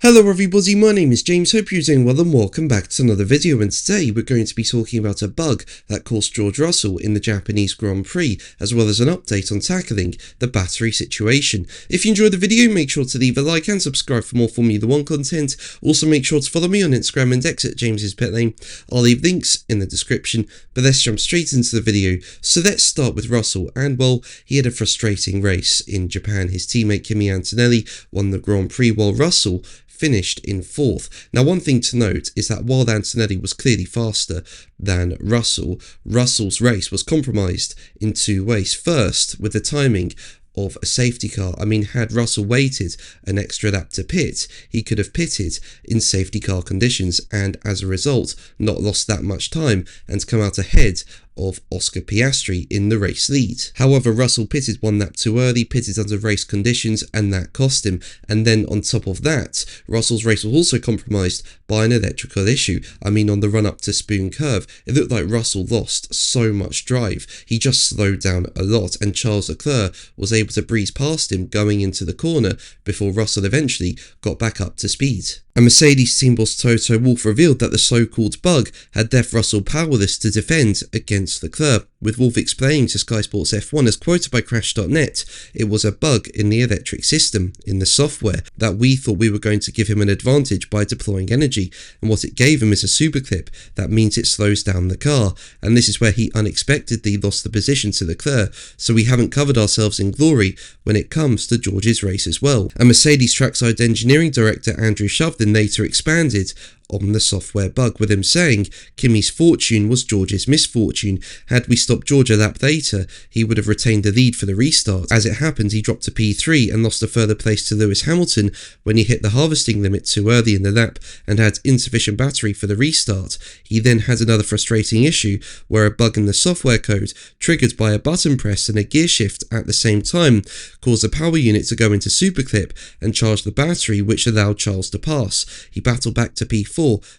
Hello everybody, my name is James, hope you're doing well and welcome back to another video, and today we're going to be talking about a bug that caused George Russell in the Japanese Grand Prix, as well as an update on tackling the battery situation. If you enjoyed the video, make sure to leave a like and subscribe for more Formula 1 content. Also make sure to follow me on Instagram and X at James's Pit Lane. I'll leave links in the description, but let's jump straight into the video. So let's start with Russell, and well, he had a frustrating race in Japan. His teammate Kimi Antonelli won the Grand Prix while Russell finished in 4th. Now, one thing to note is that while Antonelli was clearly faster than Russell, Russell's race was compromised in two ways. First, with the timing of a safety car. I mean, had Russell waited an extra lap to pit, he could have pitted in safety car conditions and as a result not lost that much time and come out ahead of Oscar Piastri in the race lead. However, Russell pitted one lap too early, pitted under race conditions, and that cost him. And then on top of that, Russell's race was also compromised by an electrical issue. I mean, on the run up to Spoon Curve, it looked like Russell lost so much drive. He just slowed down a lot, and Charles Leclerc was able to breeze past him going into the corner before Russell eventually got back up to speed. A Mercedes team boss Toto Wolff revealed that the so-called bug had left Russell powerless to defend against Leclerc, with Wolff explaining to Sky Sports F1, as quoted by Crash.net, it was a bug in the electric system, in the software, that we thought we were going to give him an advantage by deploying energy, and what it gave him is a superclip. That means it slows down the car, and this is where he unexpectedly lost the position to Leclerc, so we haven't covered ourselves in glory when it comes to George's race as well. A Mercedes trackside engineering director, Andrew Shovden, later expanded on the software bug, with him saying Kimi's fortune was George's misfortune. Had we stopped George a lap later, he would have retained the lead for the restart. As it happened, he dropped to P3 and lost a further place to Lewis Hamilton when he hit the harvesting limit too early in the lap and had insufficient battery for the restart. He then had another frustrating issue where a bug in the software code, triggered by a button press and a gear shift at the same time, caused the power unit to go into superclip and charge the battery, which allowed Charles to pass. He battled back to P4,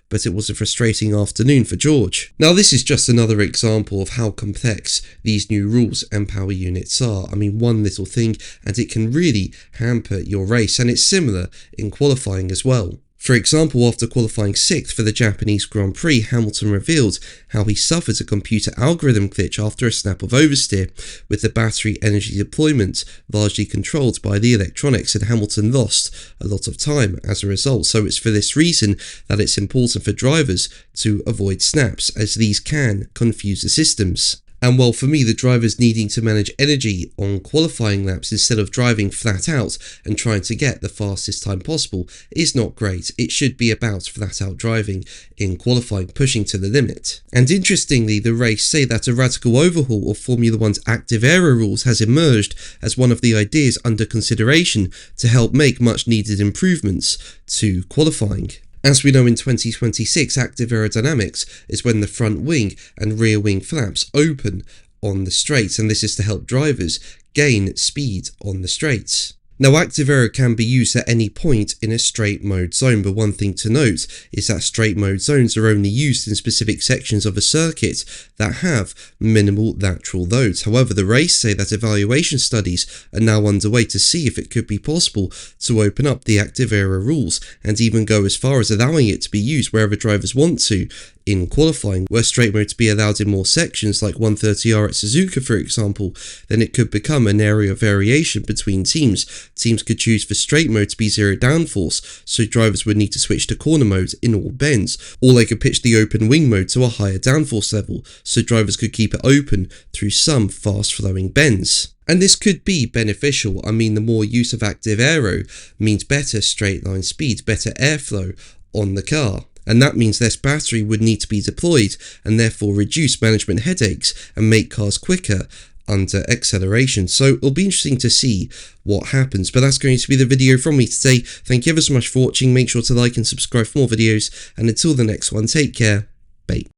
but it was a frustrating afternoon for George. Now, this is just another example of how complex these new rules and power units are. I mean, one little thing and it can really hamper your race, and it's similar in qualifying as well. For example, after qualifying 6th for the Japanese Grand Prix, Hamilton revealed how he suffered a computer algorithm glitch after a snap of oversteer, with the battery energy deployment largely controlled by the electronics, and Hamilton lost a lot of time as a result. So it's for this reason that it's important for drivers to avoid snaps, as these can confuse the systems. And well, for me, the drivers needing to manage energy on qualifying laps instead of driving flat out and trying to get the fastest time possible is not great. It should be about flat out driving in qualifying, pushing to the limit. And interestingly, the race say that a radical overhaul of Formula 1's active aero rules has emerged as one of the ideas under consideration to help make much needed improvements to qualifying. As we know, in 2026, active aerodynamics is when the front wing and rear wing flaps open on the straights, and this is to help drivers gain speed on the straights. Now, active aero can be used at any point in a straight mode zone, but one thing to note is that straight mode zones are only used in specific sections of a circuit that have minimal lateral loads. However, the race say that evaluation studies are now underway to see if it could be possible to open up the active aero rules and even go as far as allowing it to be used wherever drivers want to in qualifying. Were straight mode to be allowed in more sections, like 130R at Suzuka for example, then it could become an area of variation between teams. Teams could choose for straight mode to be zero downforce, so drivers would need to switch to corner mode in all bends, or they could pitch the open wing mode to a higher downforce level, so drivers could keep it open through some fast flowing bends. And this could be beneficial. I mean, the more use of active aero means better straight line speed, better airflow on the car. And that means less battery would need to be deployed and therefore reduce management headaches and make cars quicker under acceleration. So it'll be interesting to see what happens, but that's going to be the video from me today. Thank you ever so much for watching. Make sure to like and subscribe for more videos, and until the next one, take care. Bye.